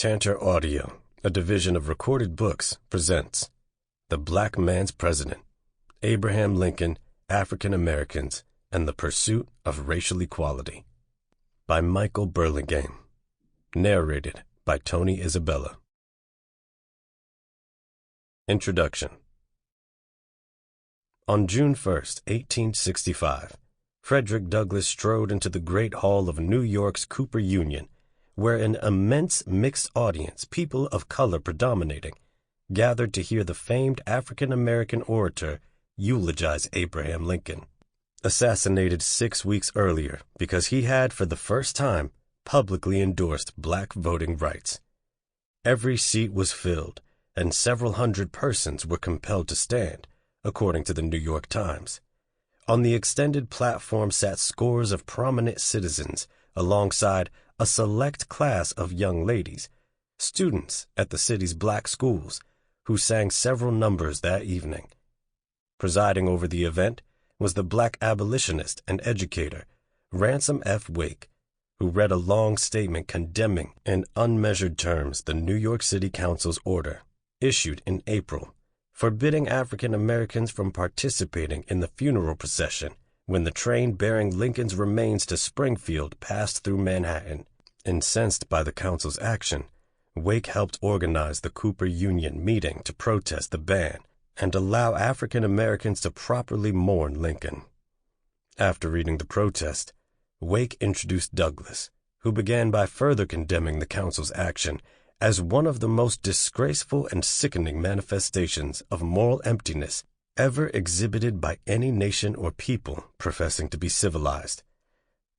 Tantor Audio, a division of Recorded Books, presents The Black Man's President, Abraham Lincoln, African Americans, and the Pursuit of Racial Equality, by Michael Burlingame. Narrated by Tony Isabella. Introduction. On June 1st, 1865, Frederick Douglass strode into the great hall of New York's Cooper Union, where an immense mixed audience, people of color predominating, gathered to hear the famed African-American orator eulogize Abraham Lincoln, assassinated 6 weeks earlier because he had, for the first time, publicly endorsed black voting rights. Every seat was filled, and several hundred persons were compelled to stand, according to the New York Times. On the extended platform sat scores of prominent citizens, alongside a select class of young ladies, students at the city's black schools, who sang several numbers that evening. Presiding over the event was the black abolitionist and educator, Ransom F. Wake, who read a long statement condemning in unmeasured terms the New York City Council's order, issued in April, forbidding African Americans from participating in the funeral procession when the train bearing Lincoln's remains to Springfield passed through Manhattan. Incensed by the council's action, Wake helped organize the Cooper Union meeting to protest the ban and allow African Americans to properly mourn Lincoln. After reading the protest, Wake introduced Douglass, who began by further condemning the council's action as one of the most disgraceful and sickening manifestations of moral emptiness ever exhibited by any nation or people professing to be civilized.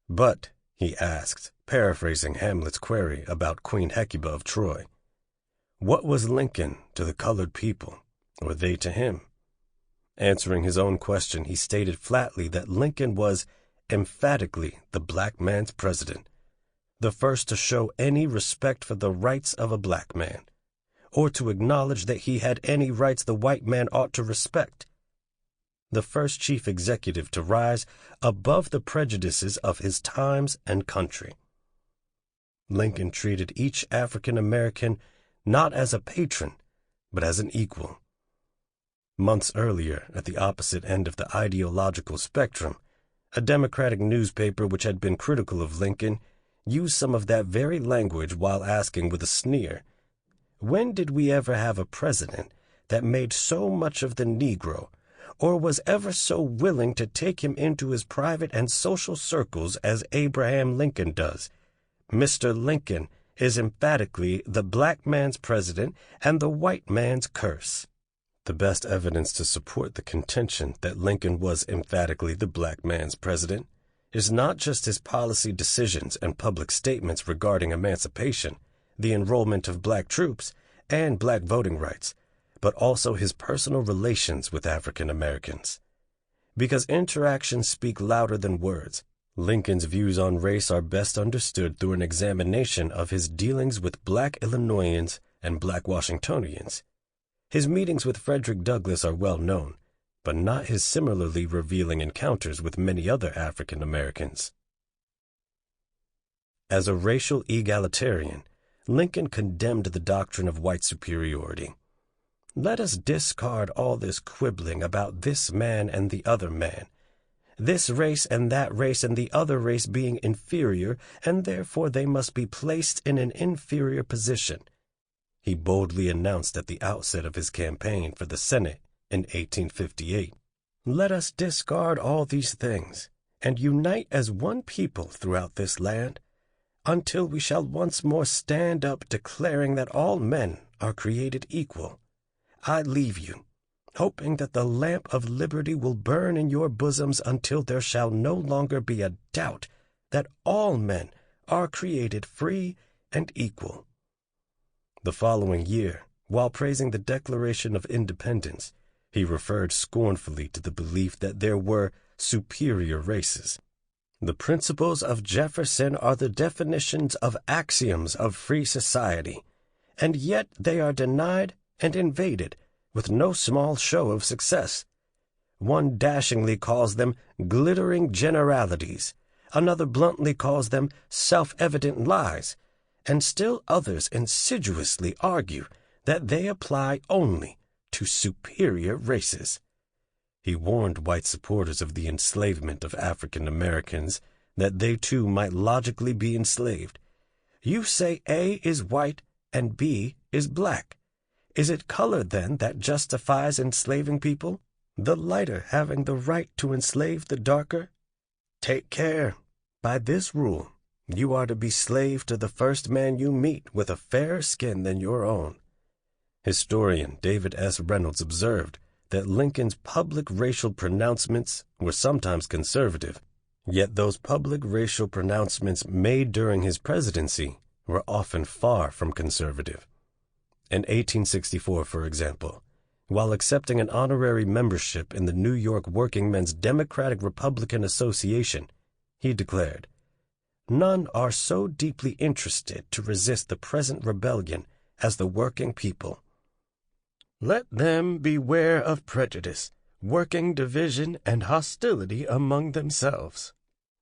But, he asked, paraphrasing Hamlet's query about Queen Hecuba of Troy, what was Lincoln to the colored people, or they to him? Answering his own question, he stated flatly that Lincoln was emphatically the black man's president, the first to show any respect for the rights of a black man, or to acknowledge that he had any rights the white man ought to respect, the first chief executive to rise above the prejudices of his times and country. Lincoln treated each African American not as a patron, but as an equal. Months earlier, at the opposite end of the ideological spectrum, a Democratic newspaper which had been critical of Lincoln used some of that very language while asking with a sneer, "When did we ever have a president that made so much of the Negro, or was ever so willing to take him into his private and social circles as Abraham Lincoln does? Mr. Lincoln is emphatically the black man's president and the white man's curse." The best evidence to support the contention that Lincoln was emphatically the black man's president is not just his policy decisions and public statements regarding emancipation, the enrollment of black troops, and black voting rights, but also his personal relations with African Americans. Because interactions speak louder than words, Lincoln's views on race are best understood through an examination of his dealings with black Illinoisans and black Washingtonians. His meetings with Frederick Douglass are well known, but not his similarly revealing encounters with many other African Americans. As a racial egalitarian, Lincoln condemned the doctrine of white superiority. Let us discard all this quibbling about this man and the other man, this race and that race and the other race being inferior, and therefore they must be placed in an inferior position, he boldly announced at the outset of his campaign for the Senate in 1858. Let us discard all these things and unite as one people throughout this land until we shall once more stand up declaring that all men are created equal. I leave you, hoping that the lamp of liberty will burn in your bosoms until there shall no longer be a doubt that all men are created free and equal. The following year, while praising the Declaration of Independence, he referred scornfully to the belief that there were superior races. The principles of Jefferson are the definitions of axioms of free society, and yet they are denied and invaded with no small show of success. One dashingly calls them glittering generalities, another bluntly calls them self-evident lies, and still others insidiously argue that they apply only to superior races. He warned white supporters of the enslavement of African Americans that they too might logically be enslaved. You say A is white and B is black. Is it color, then, that justifies enslaving people? The lighter having the right to enslave the darker? Take care. By this rule, you are to be slave to the first man you meet with a fairer skin than your own. Historian David S. Reynolds observed that Lincoln's public racial pronouncements were sometimes conservative, yet those public racial pronouncements made during his presidency were often far from conservative. In 1864, for example, while accepting an honorary membership in the New York Working Men's Democratic Republican Association, he declared, "None are so deeply interested to resist the present rebellion as the working people. Let them beware of prejudice, working division, and hostility among themselves,"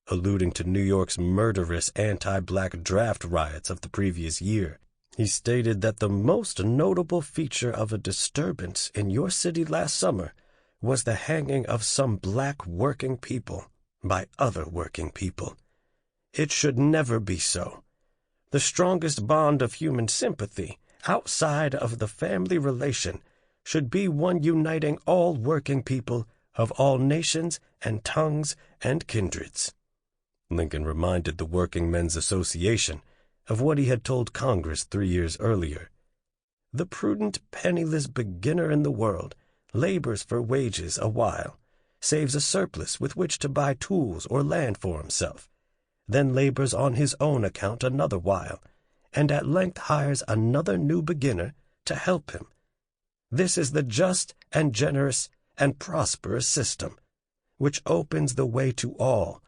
alluding to New York's murderous anti-black draft riots of the previous year. He stated that the most notable feature of a disturbance in your city last summer was the hanging of some black working people by other working people. It should never be so. The strongest bond of human sympathy, outside of the family relation, should be one uniting all working people of all nations and tongues and kindreds. Lincoln reminded the Working Men's Association of what he had told Congress 3 years earlier. The prudent, penniless beginner in the world labors for wages a while, saves a surplus with which to buy tools or land for himself, then labors on his own account another while, and at length hires another new beginner to help him. This is the just and generous and prosperous system, which opens the way to all,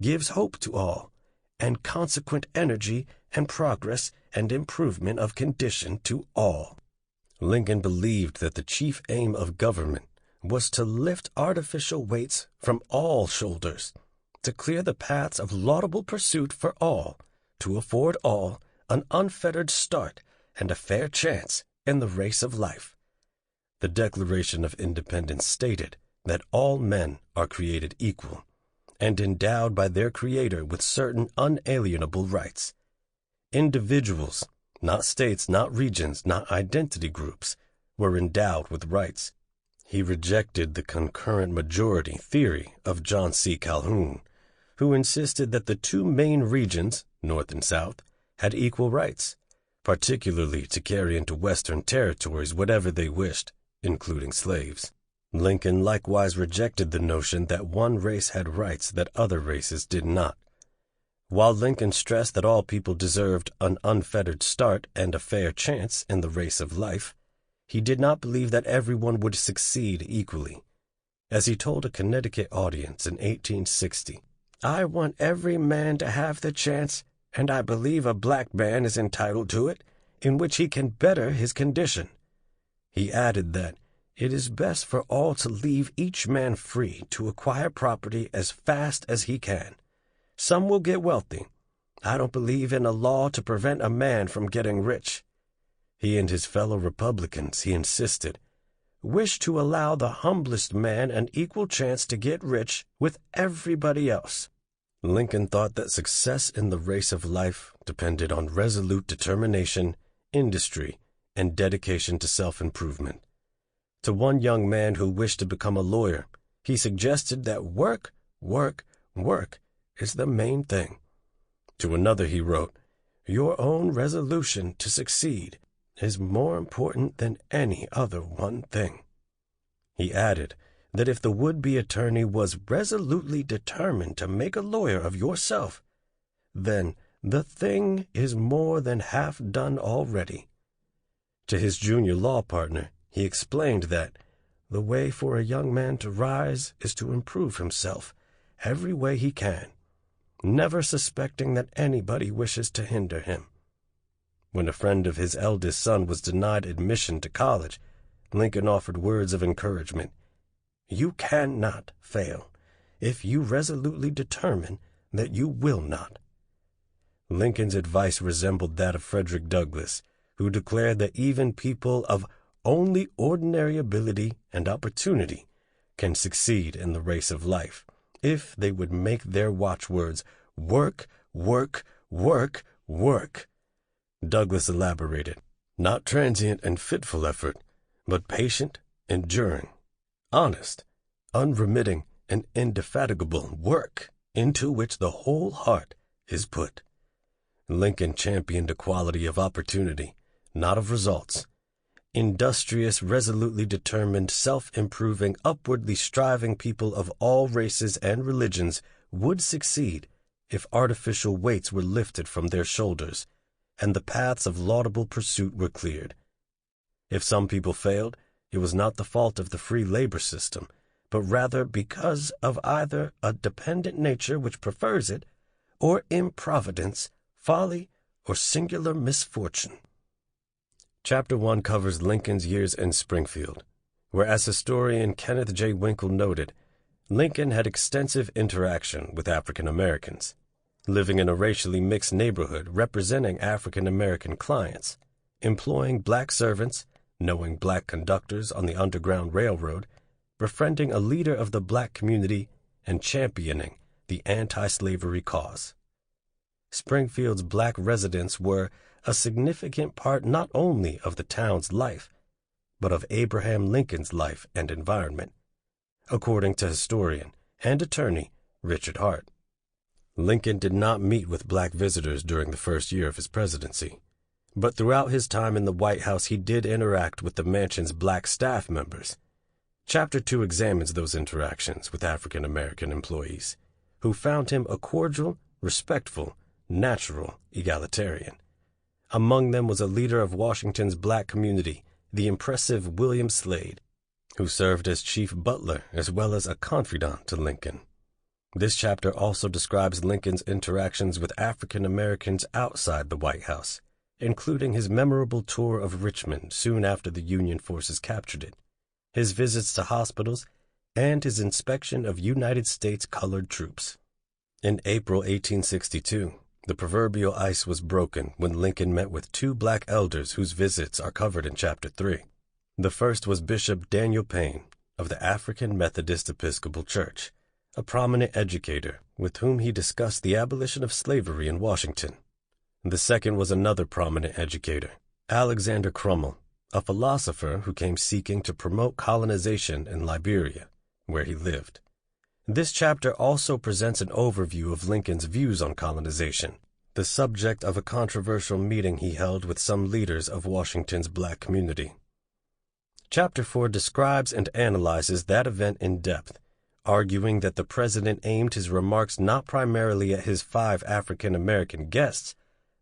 gives hope to all, and consequent energy and progress and improvement of condition to all. Lincoln believed that the chief aim of government was to lift artificial weights from all shoulders, to clear the paths of laudable pursuit for all, to afford all an unfettered start and a fair chance in the race of life. The Declaration of Independence stated that all men are created equal and endowed by their Creator with certain unalienable rights. Individuals, not states, not regions, not identity groups, were endowed with rights. He rejected the concurrent majority theory of John C. Calhoun, who insisted that the two main regions, North and South, had equal rights, particularly to carry into Western territories whatever they wished, including slaves. Lincoln likewise rejected the notion that one race had rights that other races did not. While Lincoln stressed that all people deserved an unfettered start and a fair chance in the race of life, he did not believe that everyone would succeed equally. As he told a Connecticut audience in 1860, "I want every man to have the chance, and I believe a black man is entitled to it, in which he can better his condition." He added that it is best for all to leave each man free to acquire property as fast as he can. Some will get wealthy. I don't believe in a law to prevent a man from getting rich. He and his fellow Republicans, he insisted, wish to allow the humblest man an equal chance to get rich with everybody else. Lincoln thought that success in the race of life depended on resolute determination, industry, and dedication to self-improvement. To one young man who wished to become a lawyer, he suggested that work, work, work is the main thing. To another he wrote, "Your own resolution to succeed is more important than any other one thing." He added that if the would-be attorney was resolutely determined to make a lawyer of yourself, then the thing is more than half done already. To his junior law partner, he explained that the way for a young man to rise is to improve himself every way he can, never suspecting that anybody wishes to hinder him. When a friend of his eldest son was denied admission to college, Lincoln offered words of encouragement. "You cannot fail if you resolutely determine that you will not." Lincoln's advice resembled that of Frederick Douglass, who declared that even people of only ordinary ability and opportunity can succeed in the race of life if they would make their watchwords work, work, work, work. Douglass elaborated, not transient and fitful effort, but patient, enduring, honest, unremitting, and indefatigable work into which the whole heart is put. Lincoln championed equality of opportunity, not of results. Industrious, resolutely determined, self-improving, upwardly striving people of all races and religions would succeed if artificial weights were lifted from their shoulders and the paths of laudable pursuit were cleared. If some people failed, it was not the fault of the free labor system, but rather because of either a dependent nature which prefers it, or improvidence, folly, or singular misfortune. Chapter 1 covers Lincoln's years in Springfield, where, as historian Kenneth J. Winkle noted, Lincoln had extensive interaction with African Americans, living in a racially mixed neighborhood representing African American clients, employing black servants, knowing black conductors on the Underground Railroad, befriending a leader of the black community, and championing the anti-slavery cause. Springfield's black residents were a significant part not only of the town's life, but of Abraham Lincoln's life and environment, according to historian and attorney Richard Hart. Lincoln did not meet with black visitors during the first year of his presidency, but throughout his time in the White House he did interact with the mansion's black staff members. Chapter 2 examines those interactions with African American employees, who found him a cordial, respectful, natural egalitarian. Among them was a leader of Washington's black community, the impressive William Slade, who served as chief butler as well as a confidant to Lincoln. This chapter also describes Lincoln's interactions with African Americans outside the White House, including his memorable tour of Richmond soon after the Union forces captured it, his visits to hospitals, and his inspection of United States colored troops. In April 1862, the proverbial ice was broken when Lincoln met with two black elders whose visits are covered in Chapter 3. The first was Bishop Daniel Payne of the African Methodist Episcopal Church, a prominent educator with whom he discussed the abolition of slavery in Washington. The second was another prominent educator, Alexander Crummell, a philosopher who came seeking to promote colonization in Liberia, where he lived. This chapter also presents an overview of Lincoln's views on colonization, the subject of a controversial meeting he held with some leaders of Washington's black community. Chapter 4 describes and analyzes that event in depth, arguing that the president aimed his remarks not primarily at his 5 African American guests,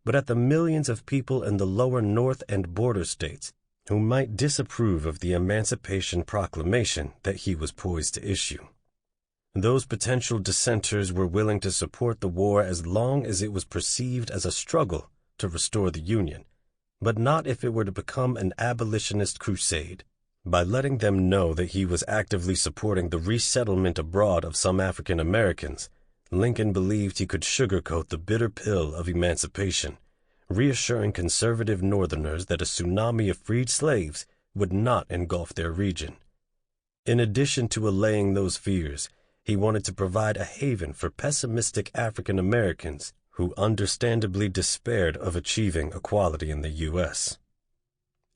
but at the millions of people in the lower North and border states who might disapprove of the Emancipation Proclamation that he was poised to issue. Those potential dissenters were willing to support the war as long as it was perceived as a struggle to restore the Union, but not if it were to become an abolitionist crusade. By letting them know that he was actively supporting the resettlement abroad of some African Americans, Lincoln believed he could sugarcoat the bitter pill of emancipation, reassuring conservative Northerners that a tsunami of freed slaves would not engulf their region. In addition to allaying those fears, he wanted to provide a haven for pessimistic African Americans who understandably despaired of achieving equality in the U.S.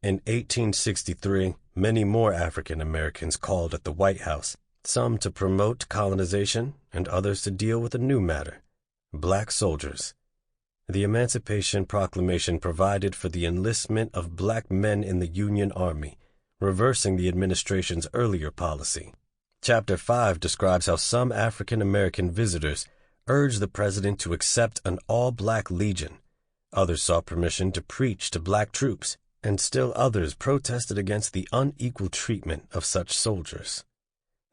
In 1863, many more African Americans called at the White House, some to promote colonization and others to deal with a new matter, black soldiers. The Emancipation Proclamation provided for the enlistment of black men in the Union Army, reversing the administration's earlier policy. Chapter 5 describes how some African American visitors urged the president to accept an all-black legion. Others sought permission to preach to black troops, and still others protested against the unequal treatment of such soldiers.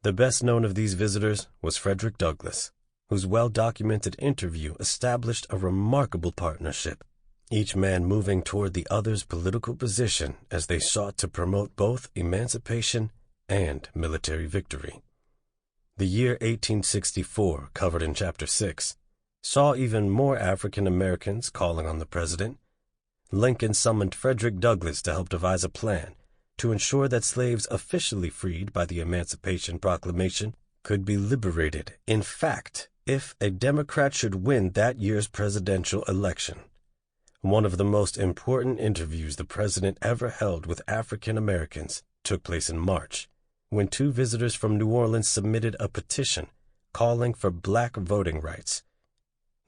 The best known of these visitors was Frederick Douglass, whose well-documented interview established a remarkable partnership, each man moving toward the other's political position as they sought to promote both emancipation and military victory. The year 1864, covered in Chapter 6, saw even more African Americans calling on the president. Lincoln summoned Frederick Douglass to help devise a plan to ensure that slaves officially freed by the Emancipation Proclamation could be liberated, in fact, if a Democrat should win that year's presidential election. One of the most important interviews the president ever held with African Americans took place in March, when two visitors from New Orleans submitted a petition calling for black voting rights.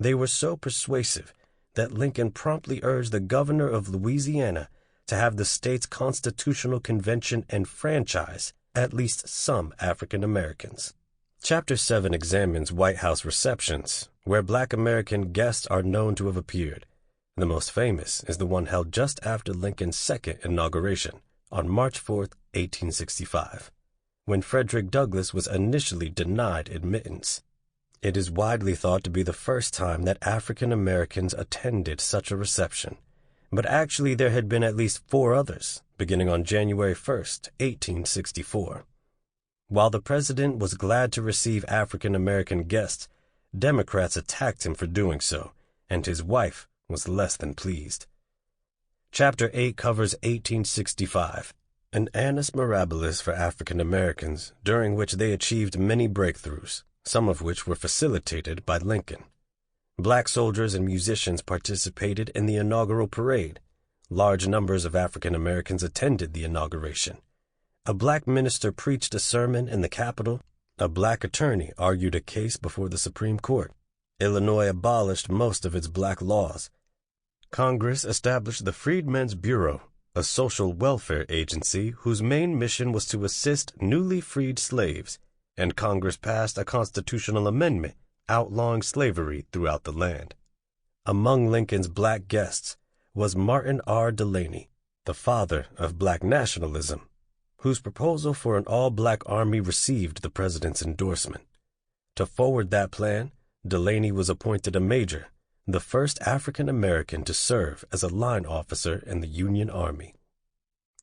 They were so persuasive that Lincoln promptly urged the governor of Louisiana to have the state's constitutional convention enfranchise at least some African Americans. Chapter 7 examines White House receptions, where black American guests are known to have appeared. The most famous is the one held just after Lincoln's second inauguration, on March 4, 1865, when Frederick Douglass was initially denied admittance. It is widely thought to be the first time that African Americans attended such a reception, but actually there had been at least 4 others, beginning on January 1, 1864. While the president was glad to receive African American guests, Democrats attacked him for doing so, and his wife was less than pleased. Chapter 8 covers 1865, an annus mirabilis for African Americans, during which they achieved many breakthroughs, some of which were facilitated by Lincoln. Black soldiers and musicians participated in the inaugural parade. Large numbers of African Americans attended the inauguration. A black minister preached a sermon in the Capitol. A black attorney argued a case before the Supreme Court. Illinois abolished most of its black laws. Congress established the Freedmen's Bureau, a social welfare agency whose main mission was to assist newly freed slaves, and Congress passed a constitutional amendment outlawing slavery throughout the land. Among Lincoln's black guests was Martin R. Delany, the father of black nationalism, whose proposal for an all-black army received the president's endorsement. To forward that plan, Delany was appointed a major, the first African American to serve as a line officer in the Union Army.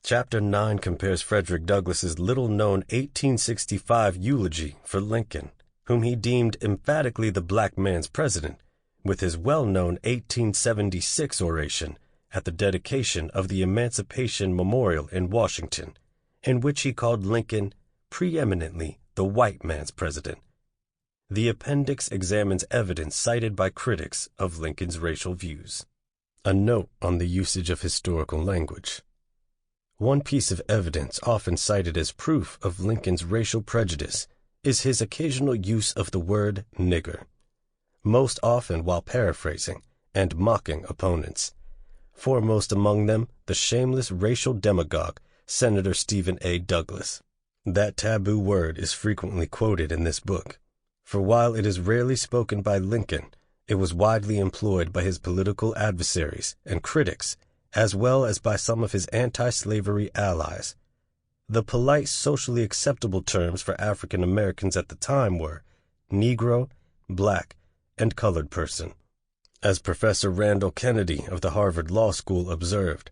Chapter 9 compares Frederick Douglass's little-known 1865 eulogy for Lincoln, whom he deemed emphatically the black man's president, with his well-known 1876 oration at the dedication of the Emancipation Memorial in Washington, in which he called Lincoln preeminently the white man's president. The appendix examines evidence cited by critics of Lincoln's racial views. A note on the usage of historical language. One piece of evidence often cited as proof of Lincoln's racial prejudice is his occasional use of the word nigger, most often while paraphrasing and mocking opponents. Foremost among them, the shameless racial demagogue, Senator Stephen A. Douglas. That taboo word is frequently quoted in this book, for while it is rarely spoken by Lincoln, it was widely employed by his political adversaries and critics, as well as by some of his anti-slavery allies. The polite, socially acceptable terms for African Americans at the time were Negro, black, and colored person. As Professor Randall Kennedy of the Harvard Law School observed,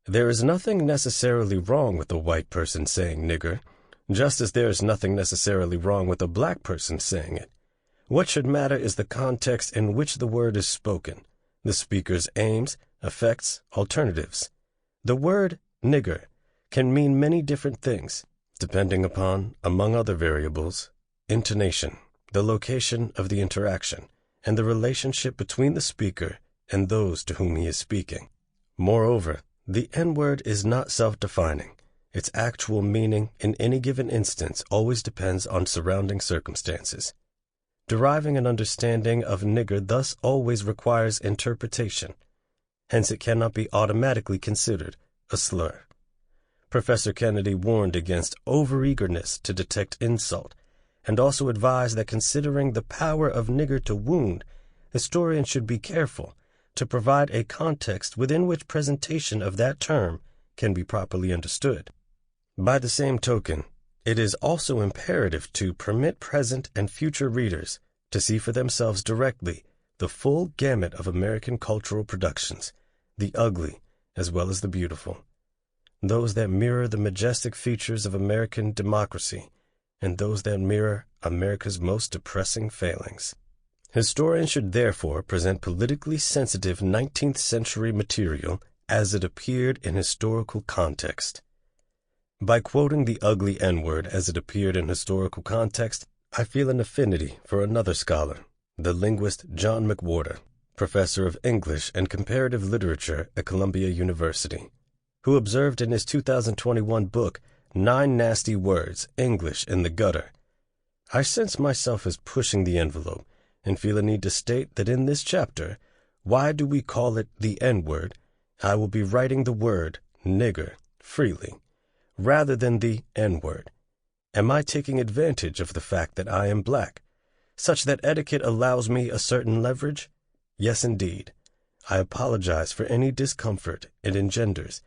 there is nothing necessarily wrong with a white person saying nigger, just as there is nothing necessarily wrong with a black person saying it. What should matter is the context in which the word is spoken, the speaker's aims, effects, alternatives. The word nigger can mean many different things, depending upon, among other variables, intonation, the location of the interaction, and the relationship between the speaker and those to whom he is speaking. Moreover, the N-word is not self-defining. Its actual meaning in any given instance always depends on surrounding circumstances. Deriving an understanding of nigger thus always requires interpretation. Hence it cannot be automatically considered a slur. Professor Kennedy warned against overeagerness to detect insult, and also advised that considering the power of nigger to wound, historians should be careful to provide a context within which presentation of that term can be properly understood. By the same token, it is also imperative to permit present and future readers to see for themselves directly the full gamut of American cultural productions, the ugly as well as the beautiful, those that mirror the majestic features of American democracy, and those that mirror America's most depressing failings. Historians should therefore present politically sensitive 19th century material as it appeared in historical context. By quoting the ugly N-word as it appeared in historical context, I feel an affinity for another scholar, the linguist John McWhorter, professor of English and Comparative Literature at Columbia University, who observed in his 2021 book, 9 Nasty Words, English in the Gutter. I sense myself as pushing the envelope and feel a need to state that in this chapter, Why Do We Call It the N-Word?, I will be writing the word nigger freely, rather than the N-word. Am I taking advantage of the fact that I am black, such that etiquette allows me a certain leverage? Yes, indeed. I apologize for any discomfort it engenders,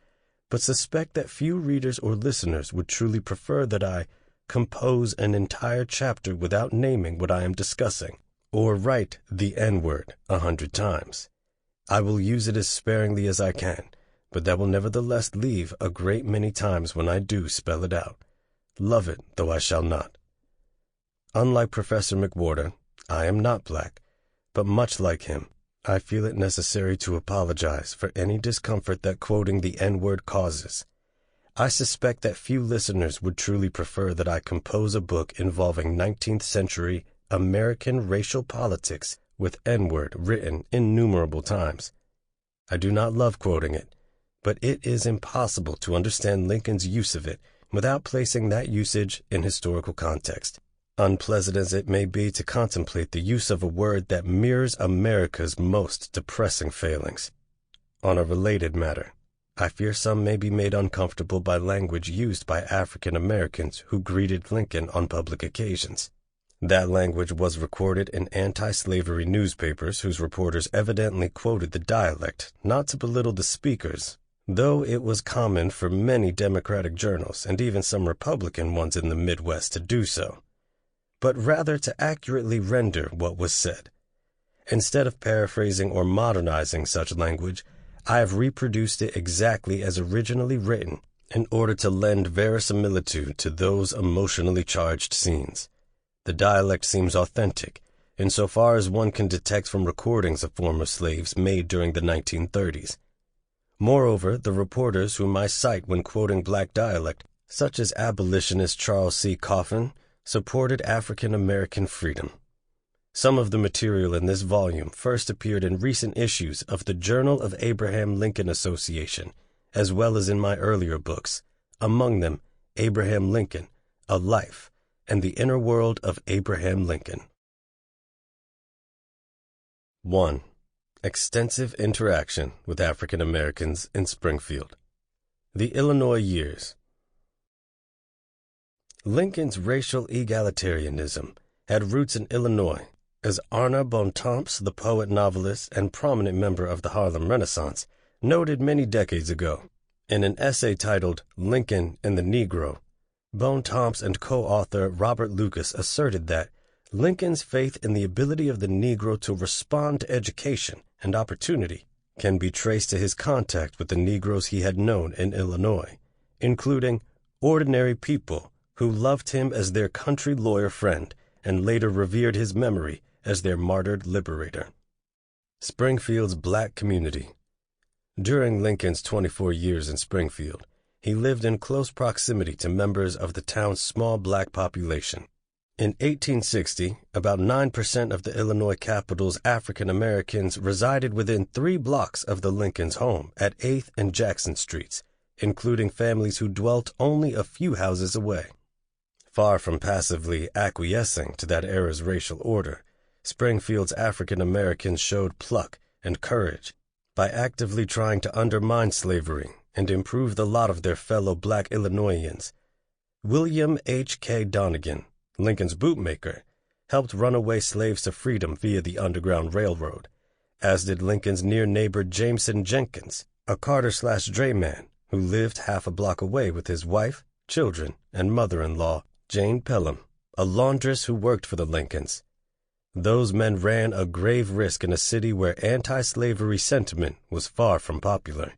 but suspect that few readers or listeners would truly prefer that I compose an entire chapter without naming what I am discussing, or write the N-word 100 times. I will use it as sparingly as I can, but that will nevertheless leave a great many times when I do spell it out. Love it, though I shall not. Unlike Professor McWhorter, I am not black, but much like him, I feel it necessary to apologize for any discomfort that quoting the N-word causes. I suspect that few listeners would truly prefer that I compose a book involving 19th century American racial politics with N-word written innumerable times. I do not love quoting it, but it is impossible to understand Lincoln's use of it without placing that usage in historical context, unpleasant as it may be to contemplate the use of a word that mirrors America's most depressing failings. On a related matter, I fear some may be made uncomfortable by language used by African Americans who greeted Lincoln on public occasions. That language was recorded in anti-slavery newspapers whose reporters evidently quoted the dialect, not to belittle the speakers, though it was common for many Democratic journals and even some Republican ones in the Midwest to do so, but rather to accurately render what was said. Instead of paraphrasing or modernizing such language, I have reproduced it exactly as originally written in order to lend verisimilitude to those emotionally charged scenes. The dialect seems authentic, insofar as one can detect from recordings of former slaves made during the 1930s. Moreover, the reporters whom I cite when quoting black dialect, such as abolitionist Charles C. Coffin, supported African American freedom. Some of the material in this volume first appeared in recent issues of the Journal of Abraham Lincoln Association, as well as in my earlier books, among them Abraham Lincoln, A Life, and The Inner World of Abraham Lincoln. 1. Extensive interaction with African Americans in Springfield. The Illinois Years. Lincoln's racial egalitarianism had roots in Illinois, as Arna Bontemps, the poet-novelist and prominent member of the Harlem Renaissance, noted many decades ago. In an essay titled Lincoln and the Negro, Bontemps and co-author Robert Lucas asserted that Lincoln's faith in the ability of the Negro to respond to education and opportunity can be traced to his contact with the Negroes he had known in Illinois, including ordinary people who loved him as their country lawyer friend and later revered his memory as their martyred liberator. Springfield's black community. During Lincoln's 24 years in Springfield, he lived in close proximity to members of the town's small black population. In 1860, about 9% of the Illinois capital's African Americans resided within 3 blocks of the Lincoln's home at 8th and Jackson Streets, including families who dwelt only a few houses away. Far from passively acquiescing to that era's racial order, Springfield's African Americans showed pluck and courage by actively trying to undermine slavery and improve the lot of their fellow black Illinoisans. William H.K. Donegan, Lincoln's bootmaker, helped runaway slaves to freedom via the Underground Railroad, as did Lincoln's near neighbor Jameson Jenkins, a carter/drayman who lived half a block away with his wife, children, and mother-in-law, Jane Pelham, a laundress who worked for the Lincolns. Those men ran a grave risk in a city where anti-slavery sentiment was far from popular.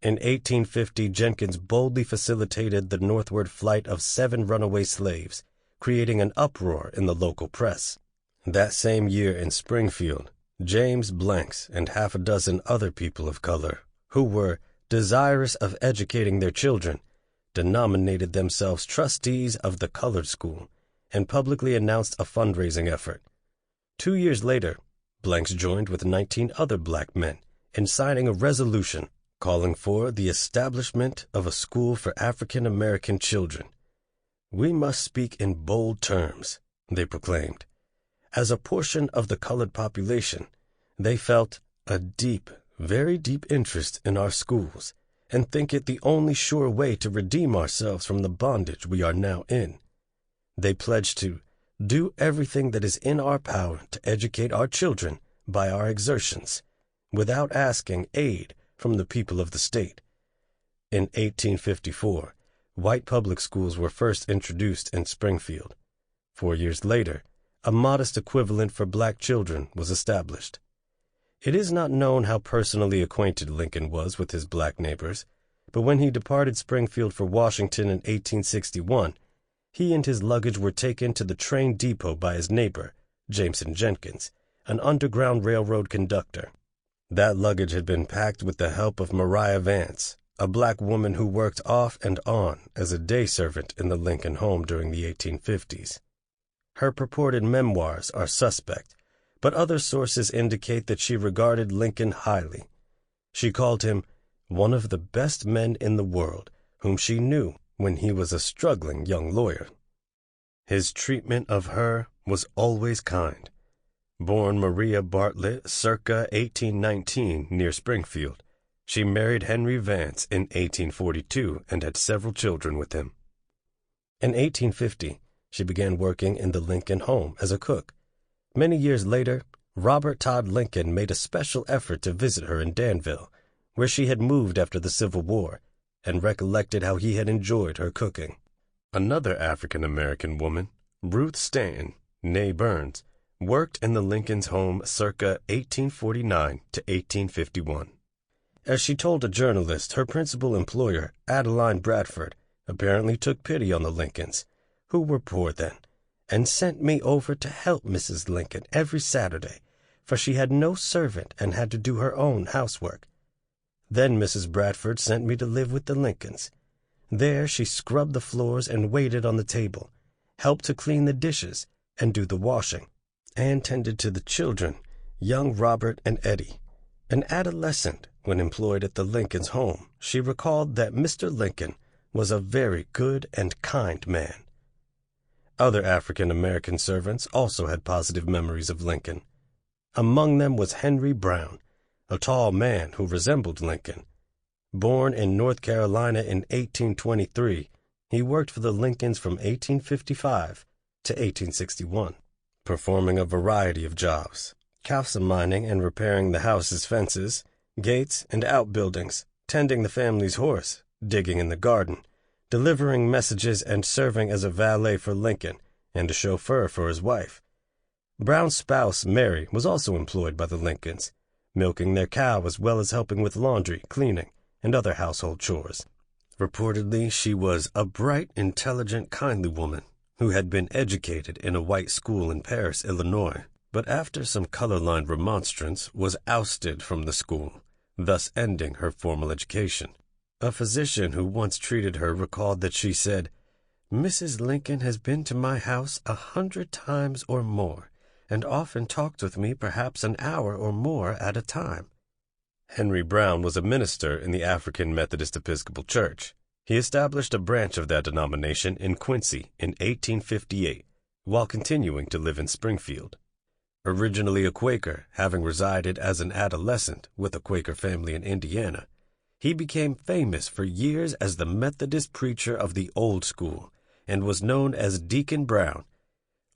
In 1850, Jenkins boldly facilitated the northward flight of 7 runaway slaves, creating an uproar in the local press. That same year in Springfield, James Blanks and half a dozen other people of color who were desirous of educating their children denominated themselves trustees of the colored school and publicly announced a fundraising effort. 2 years later, Blanks joined with 19 other black men in signing a resolution calling for the establishment of a school for African American children. "We must speak in bold terms," they proclaimed. As a portion of the colored population, they felt a deep, very deep interest in our schools and think it the only sure way to redeem ourselves from the bondage we are now in. They pledged to do everything that is in our power to educate our children by our exertions, without asking aid from the people of the state. In 1854, white public schools were first introduced in Springfield. 4 years later, a modest equivalent for black children was established. It is not known how personally acquainted Lincoln was with his black neighbors, but when he departed Springfield for Washington in 1861, he and his luggage were taken to the train depot by his neighbor, Jameson Jenkins, an Underground Railroad conductor. That luggage had been packed with the help of Maria Vance, a black woman who worked off and on as a day servant in the Lincoln home during the 1850s. Her purported memoirs are suspect, but other sources indicate that she regarded Lincoln highly. She called him one of the best men in the world, whom she knew when he was a struggling young lawyer. His treatment of her was always kind. Born Maria Bartlett circa 1819 near Springfield, she married Henry Vance in 1842 and had several children with him. In 1850, she began working in the Lincoln home as a cook. Many years later, Robert Todd Lincoln made a special effort to visit her in Danville, where she had moved after the Civil War, and recollected how he had enjoyed her cooking. Another African-American woman, Ruth Stanton, née Burns, worked in the Lincoln's home circa 1849 to 1851. As she told a journalist, her principal employer, Adeline Bradford, apparently took pity on the Lincolns, who were poor then, and sent me over to help Mrs. Lincoln every Saturday, for she had no servant and had to do her own housework. Then Mrs. Bradford sent me to live with the Lincolns. There she scrubbed the floors and waited on the table, helped to clean the dishes and do the washing, and tended to the children, young Robert and Eddie. An adolescent, when employed at the Lincolns' home, she recalled that Mr. Lincoln was a very good and kind man. Other African-American servants also had positive memories of Lincoln. Among them was Henry Brown, a tall man who resembled Lincoln. Born in North Carolina in 1823, he worked for the Lincolns from 1855 to 1861, performing a variety of jobs, calcimining and repairing the house's fences, gates, and outbuildings, tending the family's horse, digging in the garden, delivering messages and serving as a valet for Lincoln and a chauffeur for his wife. Brown's spouse, Mary, was also employed by the Lincolns, milking their cow as well as helping with laundry, cleaning, and other household chores. Reportedly, she was a bright, intelligent, kindly woman who had been educated in a white school in Paris, Illinois, but after some color-line remonstrance was ousted from the school, thus ending her formal education. A physician who once treated her recalled that she said, "Mrs. Lincoln has been to my house 100 times or more, and often talked with me perhaps an hour or more at a time." Henry Brown was a minister in the African Methodist Episcopal Church. He established a branch of that denomination in Quincy in 1858, while continuing to live in Springfield. Originally a Quaker, having resided as an adolescent with a Quaker family in Indiana, he became famous for years as the Methodist preacher of the old school and was known as Deacon Brown.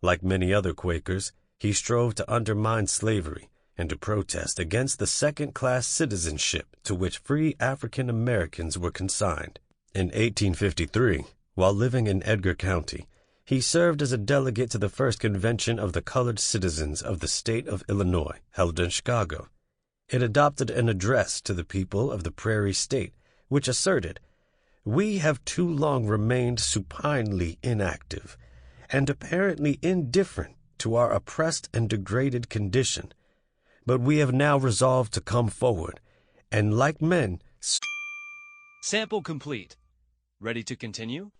Like many other Quakers, he strove to undermine slavery and to protest against the second-class citizenship to which free African Americans were consigned. In 1853, while living in Edgar County, he served as a delegate to the first convention of the colored citizens of the state of Illinois, held in Chicago. It adopted an address to the people of the Prairie State, which asserted, "We have too long remained supinely inactive and apparently indifferent to our oppressed and degraded condition. But we have now resolved to come forward, and like men... Sample complete. Ready to continue?